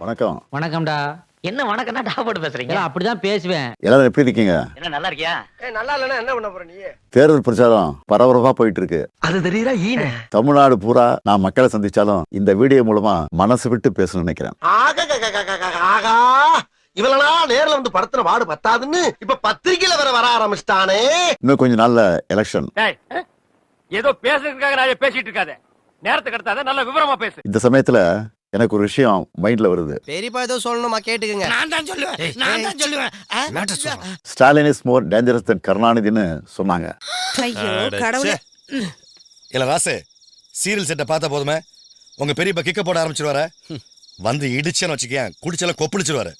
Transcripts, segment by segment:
வணக்கம். வணக்கம்டா. என்ன வணக்கம்னா டாபோட்டு பேசுறீங்க? அப்படிதான் பேசுவேன். எல்லாரும் எப்படி இருக்கீங்க? என்ன நல்லா இருக்கியா? நல்லா இல்லனா என்ன பண்ண போற நீ? தேர்தல் பிரச்சாரம் பரபரப்பா போயிட்டு இருக்கு. அது தெரியுதா ஈன. தமிழ்நாடு பூரா நான் மக்களை சந்திச்சாலும் இந்த வீடியோ மூலமா மனசு விட்டு பேசணும்னு நினைக்கிறேன். ஆகா இவளனா நேர்ல வந்து படத்துல வாடு பத்தாதுன்னு இப்ப பத்திரிக்கையில வர ஆரம்பிச்சிட்டானே. இன்னும் கொஞ்ச நாள்ல எலெக்ஷன். ஏதோ பேசுறதுக்காக நான் பேசிட்டு இருக்காத. நேரத்தை கடத்தாத, நல்ல விவரமா பேசு. இந்த சமயத்துல எனக்கு ஒரு விஷயம் மைண்ட்ல வருது. பெரியப்பா ஏதோ சொல்லணுமா கேட்டுக்கங்க. நான் தான் சொல்லுவேன். ஸ்டாலின் இஸ் மோர் டேஞ்சரஸ் தென் கருணாநிதின்னு சொன்னாங்க. ஐயோ கடவுளே. இல்ல ராசே, சீரியல் செட்டை பார்த்தா போதுமே உங்க பெரியப்பா கிக்க போட ஆரம்பிச்சிருவாரு. வந்து இடிச்சேன்னு வச்சுக்கேன், குடிச்சல கொப்பளிச்சிருவாரு.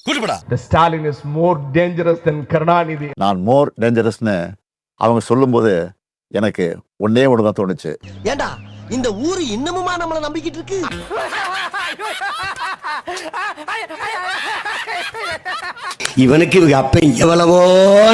கூட்டுப்படா. The Stalin is more dangerous than Karunanidhi. நான் மோர் டேஞ்சரஸ்னு அவங்க சொல்லும்போது எனக்கு ஒன்னே ஒன்று தான் தோணுச்சு. ஏண்டா இந்த ஊரு இன்னமுமா நம்மள நம்பிக்கிட்டு இருக்கு? இவனுக்கு இவங்க அப்பன் எவ்வளவோ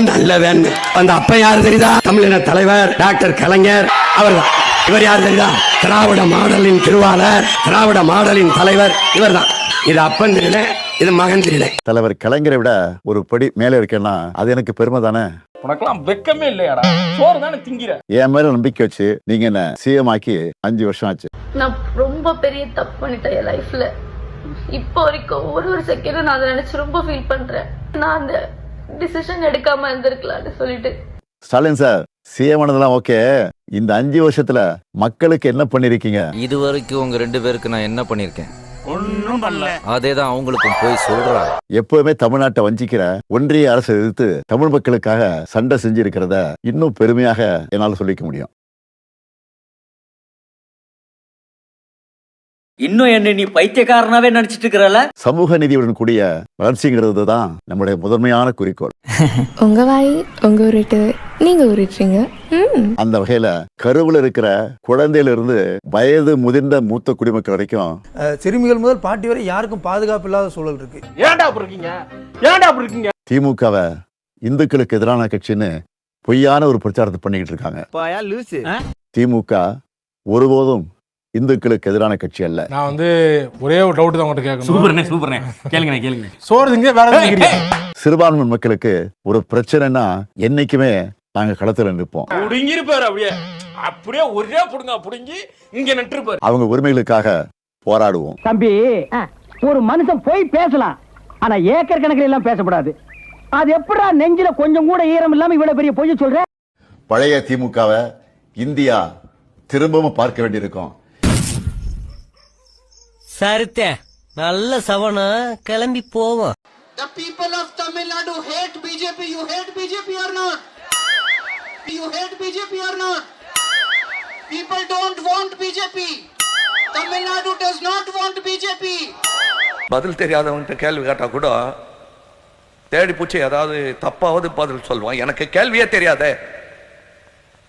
நல்லவன். அந்த அப்பன் யாரு தெரியுதா? தமிழின தலைவர் டாக்டர் கலைஞர் அவர்தான். இவர் யாரு தெரியுதா? திராவிட மாடலின் திருவாளர், திராவிட மாடலின் தலைவர் இவர்தான். இது அப்பன் தெரியல, இது மகன் தெரியல. தலைவர் கலைஞரை விட ஒரு படி மேல இருக்கேன்னா அது எனக்கு பெருமை தானே. உனக்கெல்லாம் வெக்கமே இல்லையாடா? சோறு தானே திங்கிற. என் மேல நம்பிக்கை வச்சு நீங்க என்ன சிஎம் ஆக்கி 5 வருஷம் ஆச்சு. நான் ரொம்ப பெரிய தப்பு பண்ணிட்டேன் என் லைஃப்ல. இப்போ வரைக்கும் ஒரு செகண்டும் நான் அதை நினைச்சு ரொம்ப ஃபீல் பண்றேன். நான் அந்த டிசிஷன் எடுக்காம இருந்திருக்கலாம்னு சொல்லிட்டு. ஸ்டாலின் சார், சிஎம் ஆனதெல்லாம் ஓகே. இந்த 5 வருஷத்துல மக்களுக்கு என்ன பண்ணிருக்கீங்க? இது வரைக்கும் உங்க 2 பேருக்கு நான் என்ன பண்ணிருக்கேன்? ஒண்ணும் பண்ணல. அதேதான் அவங்களுக்கும் போய் சொல்றாங்க. எப்பவுமே தமிழ்நாட்டை வஞ்சிக்கிற ஒன்றிய அரசு எதிர்த்து தமிழ் மக்களுக்காக சண்டை செஞ்சிருக்கிறத இன்னும் பெருமையாக என்னால சொல்லிக்க முடியும். இன்னும் என்ன நீ பைத்தியக்காரனாவே நினைச்சிட்டு இருக்கறல? சமூக நீதியுடன் கூடிய வளர்ச்சிங்கிறது தான் நம்முடைய முதன்மையான குறிக்கோள். உங்க வாய் உங்க உருட்டு நீங்க உருட்டுறீங்க. அந்த வகையில கருவுல இருக்கிற குழந்தையில இருந்து வயது முதிர்ந்த மூத்த குடிமக்கள் வரைக்கும், சிறுமிகள் முதல் பாட்டி வரை யாருக்கும் பாதுகாப்பு இல்லாத சூழல் இருக்கு. ஏன்டா அப்படி இருக்கீங்க? ஏன்டா அப்படி இருக்கீங்க? திமுகவை இந்துக்களுக்கு எதிரான கட்சின்னு பொய்யான ஒரு பிரச்சாரத்தை பண்ணிக்கிட்டு இருக்காங்க. திமுக ஒருபோதும் இந்துக்களுக்கு எதிரான கட்சி அல்ல. நான் வந்து ஒரே ஒரு டவுட் தான் உங்ககிட்ட கேட்கணும். சூப்பர்னே கேளுங்க. சோறு திங்க வேற திங்கிறீங்க. சிறுபான்மை மக்களுக்கு ஒரு பிரச்சனைனா என்னைக்குமே நாங்க களத்துல நிற்போம். புடுங்கிருப்பாரு. அப்படியே ஒரே புடுங்க புடுங்கி இங்க நின்றுப்பாரு. அவங்க உரிமைகளுக்காக போராடுவோம். தம்பி, ஒரு மனுஷன் போய் பேசலாம், ஆனா ஏக்கர் கணக்கில் எல்லாம் பேசக்கூடாது. அது எப்படா நெஞ்சில கொஞ்சம் கூட ஈரம் இல்லாம இவ்வளவு பெரிய பொய் சொல்ற? பழைய திமுகவை இந்தியா திரும்பவும் பார்க்க வேண்டியிருக்கும். சரித்தே நல்ல சவன கிளம்பி போவோம். The people of Tamil Nadu hate BJP. You hate BJP or not? You hate BJP or not? People don't want BJP. Tamil Nadu does not want BJP. பதில் தெரியாதவன்கிட்ட கேள்வி கேட்டா கூட தேடி பூச்சி ஏதாவது தப்பாவது பதில் சொல்லுவான். எனக்கு கேள்வியே தெரியாதே.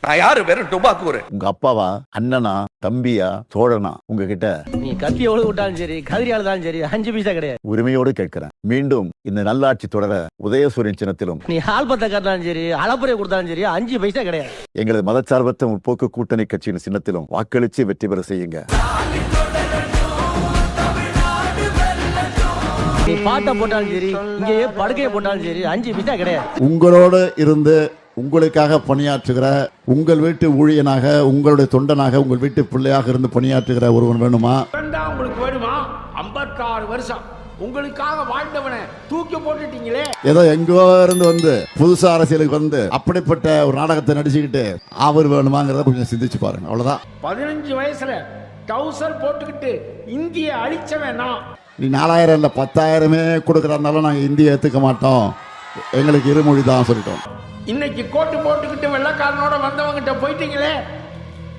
நான் யாரு? வெறும் டுபாக்கூரு. உங்க அப்பாவா, அண்ணனா, தம்பியா, தோழனா உங்ககிட்ட நீ கத்தி எவ்வளவு விட்டாலும் சரி, கதிரியால தான் சரி, 5 பைசா கிடையாது. உரிமையோடு கேட்கிறேன். மீண்டும் இந்த நல்லாட்சி தொடர உதயசூரியன் சின்னத்திலும், நீ ஆல்பத்தை கட்டினாலும் சரி, அளப்புரை கொடுத்தாலும் சரி, 5 பைசா கிடையாது. எங்களது மதச்சார்பற்ற முற்போக்கு கூட்டணி கட்சியின் சின்னத்திலும் வாக்களிச்சு வெற்றி பெற செய்யுங்க. நீ பாட்டை போட்டாலும் சரி, இங்கேயே படுக்கையை போட்டாலும் சரி, 5 பைசா கிடையாது. உங்களோடு இருந்து உங்களுக்காக பணியாற்றுகிற, உங்கள் வீட்டு ஊழியனாக, உங்களுடைய தொண்டனாக, உங்கள் வீட்டு பிள்ளையாக இருந்து பணியாற்றுகிற ஒருவன் வேணுமா? உங்களுக்கு வேணுமா? 56 வருஷம் உங்களுக்காக வாழ்ந்தவனை தூக்கி போட்டுட்டீங்களே. ஏதோ எங்கோ இருந்து வந்து புதுசா அரசியலுக்கு வந்து அப்படிப்பட்ட ஒரு நாடகத்தை நடிச்சுக்கிட்டு அவர் வேணுமாங்கிறத கொஞ்சம் சிந்திச்சு பாருங்க. அவ்வளவுதான். 15 வயசுல டவுசர் போட்டுக்கிட்டு இந்திய அழிச்சவன் நான். நீ 4000 இல்ல 10,000மே கொடுக்கறதுனால நாங்க இந்திய ஏத்துக்க மாட்டோம், எங்களுக்கு இருமொழி தான் சொல்லிட்டோம். இன்னைக்கு கோட்டு போட்டுக்கிட்டு வெள்ளக்காரனோட வந்தவங்கிட்ட போயிட்டீங்களே.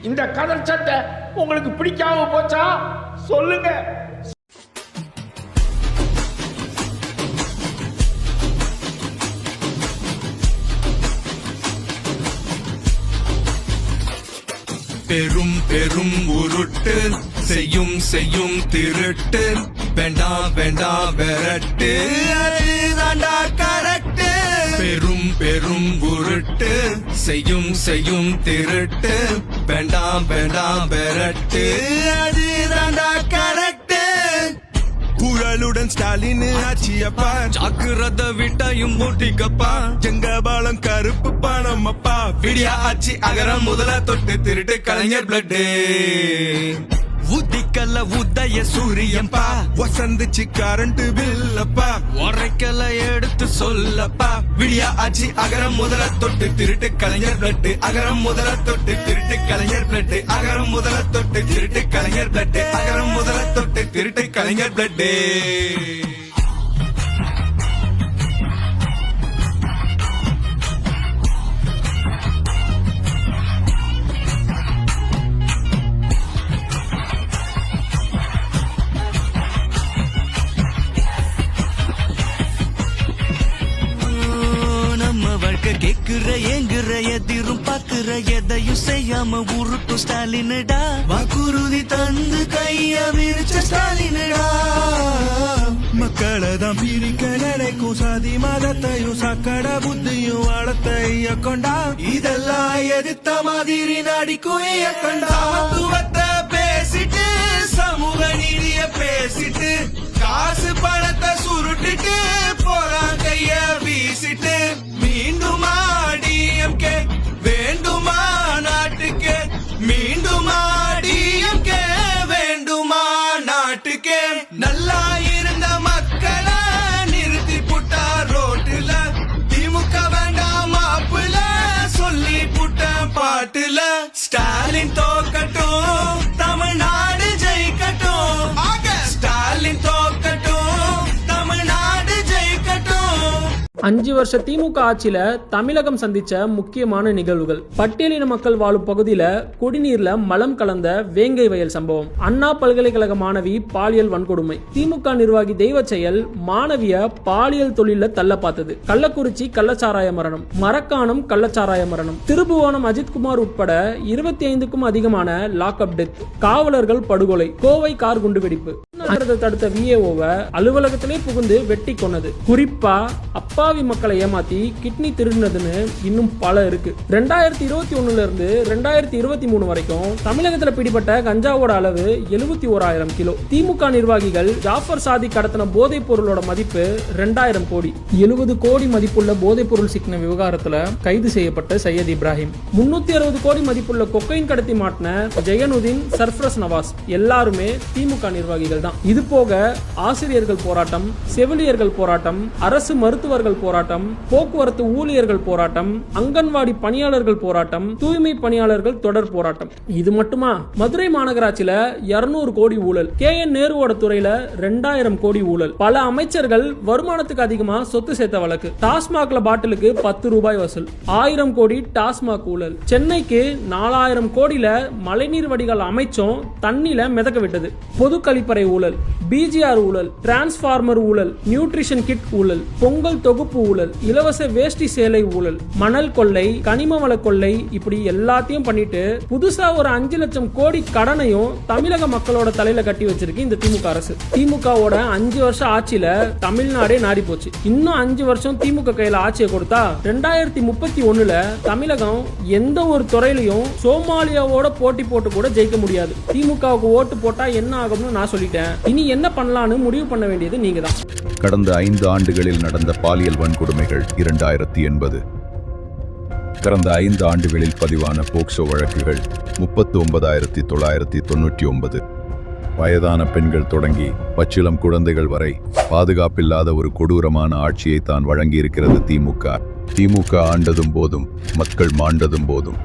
இந்த கதர் சட்டை உங்களுக்கு பிடிக்காம போச்சா? சொல்லுங்க. பெரும் பெரும் உருட்டு செய்யும் செய்யும் திருட்டு வேண்டாம் வேண்டாம் விரட்டு அதுதாண்டா கரெக்ட். பெரும் பெரும் உருட்டு செய்யும் செய்யும் திருட்டு வேண்டாம் வேண்டாம் விரட்டு அதுதாண்டா கரெக்ட். ஊழலுடன் ஸ்டாலின் ஆட்சியப்பா ஜாக்கிரத விட்டாயும் மூட்டிக்கப்பா எங்க பாலம் கருப்பு பணம் அப்பா விடியா ஆட்சி அகரம் முதல தொட்டு திருட்டு கலைஞர் பிளட்டு ஊத்திக்கல்ல உதய சூரியம்பா வசந்துச்சு கரண்ட் பில்லப்பா உரைக்கல எடுத்து சொல்லப்பா விடியா ஆட்சி அகரம் முதல தொட்டு திருட்டு கலைஞர் பிளட்டு அகரம் முதல தொட்டு திருட்டு கலைஞர் பிளட்டு அகரம் முதல தொட்டு திருட்டு கலைஞர் பிளட்டு அகரம் முதல தொட்டு திருட்டு கலைஞர் பிளட்டு கேக்குற ஏங்குற எதிரும் பாக்குற எதையும் செய்யாம உருட்டும் ஸ்டாலினடா வாக்குறுதி தந்து கைய விரிச்ச ஸ்டாலினடா மக்களை தான் பிரிக்க நினைக்கும் சாதி மதத்தையும் சக்கட புத்தியும் வளத்தைய கொண்டா இதெல்லாம் எதிர்த்த மாதிரி நடிக்கும் இயக்கண்டா சமத்துவத்தை பேசிட்டு சமூக நீதிய பேசிட்டு காசு பணத்தை சுருட்டிட்டு போறான் கைய வீசிட்டு மீண்டுமா டிஎம்கே வேண்டுமா நாட்டுக்கே மீண்டுமா டிஎம்கே வேண்டுமா நாட்டுக்கே நல்லா இருந்த மக்களை நிறுத்தி புட்டா ரோட்டுல திமுக வேண்டாம் மாப்புல சொல்லி புட்ட பாட்டுல ஸ்டாலின் தோக்கட்டும் தமிழ்நாடு ஜெயிக்கட்டும் ஸ்டாலின் தோக்கட்டும் தமிழ்நாடு ஜெயிக்கட்டும் 5 வருஷ திமுக ஆட்சியில தமிழகம் சந்திச்ச முக்கியமான நிகழ்வுகள். பட்டியலின மக்கள் வாழும் பகுதியில குடிநீர்ல மலம் கலந்த வேங்கை வயல் சம்பவம், அண்ணா பல்கலைக்கழக மாணவி பாலியல் வன்கொடுமை, திமுக நிர்வாகி தெய்வ செயல் மாணவிய பாலியல் தொழில தள்ள பார்த்தது, கள்ளக்குறிச்சி கள்ளச்சாராய மரணம், மரக்காணம் கள்ளச்சாராய மரணம், திருபுவனம் அஜித்குமார் உட்பட 25க்கும் அதிகமான லாக்அப் டெத், காவலர்கள் படுகொலை, கோவை கார் குண்டுவெடிப்பு, தடுத்த விஏஓவை அலுவலகத்திலே புகுந்து வெட்டி கொன்னது, குறிப்பா அப்பாவி மக்களை ஏமாத்தி கிட்னி திருடினதுன்னு இன்னும் பல இருக்கு. 2021 இருந்து 2023 வரைக்கும் தமிழகத்தில் பிடிபட்ட கஞ்சாவோட அளவு 71,000 கிலோ. திமுக நிர்வாகிகள் ஜாஃபர் சாதிக் கடத்தின போதைப் பொருளோட மதிப்பு 2000 கோடி. 70 கோடி மதிப்புள்ள போதைப் பொருள் சிக்கின விவகாரத்துல கைது செய்யப்பட்ட சையத் இப்ராஹிம், 360 கோடி மதிப்புள்ள கொக்கைன் கடத்தி மாட்டின ஜெயனுதீன், சர்ஃப்ரஸ் நவாஸ் எல்லாருமே திமுக நிர்வாகிகள் தான். இது போக ஆசிரியர்கள் போராட்டம், செவிலியர்கள் போராட்டம், அரசு மருத்துவர்கள் போராட்டம், போக்குவரத்து ஊழியர்கள் போராட்டம், அங்கன்வாடி பணியாளர்கள் போராட்டம், தூய்மை பணியாளர்கள் தொடர் போராட்டம். இது மட்டுமா, மதுரை மாநகராட்சியில 200 கோடி ஊழல், KN நேருவோட துறையில 2000 கோடி ஊழல், பல அமைச்சர்கள் வருமானத்துக்கு அதிகமா சொத்து சேர்த்த வழக்கு, டாஸ்மாக்ல பாட்டிலுக்கு 10 ரூபாய் வசூல், 1000 கோடி டாஸ்மாக் ஊழல், சென்னைக்கு 4000 கோடியில மழைநீர் வடிகால் அமைச்சும் தண்ணில மிதக்க விட்டது, பொது கழிப்பறை ஊழல், பிஜிஆர் ஊழல், டிரான்ஸ்பார்மர் ஊழல், நியூட்ரிஷன் கிட் ஊழல், பொங்கல் தொகுப்பு ஊழல், இலவச வேஷ்டி சேலை ஊழல், மணல் கொள்ளை, கனிம வள கொள்ளை, இப்படி எல்லாத்தையும் பண்ணிட்டு புதுசா ஒரு 5 லட்சம் கோடி கடனையும் தமிழக மக்களோட தலையில கட்டி வச்சிருக்கு இந்த திமுக அரசு. திமுகவோட 5 வருஷம் ஆட்சியில தமிழ்நாடே நாடி போச்சு. இன்னும் 5 வருஷம் திமுக கையில ஆட்சியை கொடுத்தா 2031ல தமிழகம் எந்த ஒரு துறையிலையும் சோமாலியாவோட போட்டி போட்டு கூட ஜெயிக்க முடியாது. திமுகவுக்கு ஓட்டு போட்டா என்ன ஆகும்னு நான் சொல்லிட்டேன். இனி என்ன பண்ணலான்னு முடிவு பண்ண வேண்டியது நீங்க தான். கடந்த 5 ஆண்டுகளில் நடந்த பாலியல் வன்கொடுமைகள் 2080. கடந்த 5 ஆண்டுகளில் பதிவான போக்சோ வழக்குகள் 39,999. வயதான பெண்கள் தொடங்கி பச்சிளம் குழந்தைகள் வரை பாதுகாப்பில்லாத ஒரு கொடூரமான ஆட்சியை தான் வழங்கியிருக்கிறது திமுக. திமுக ஆண்டதும் போதும், மக்கள் மாண்டதும் போதும்.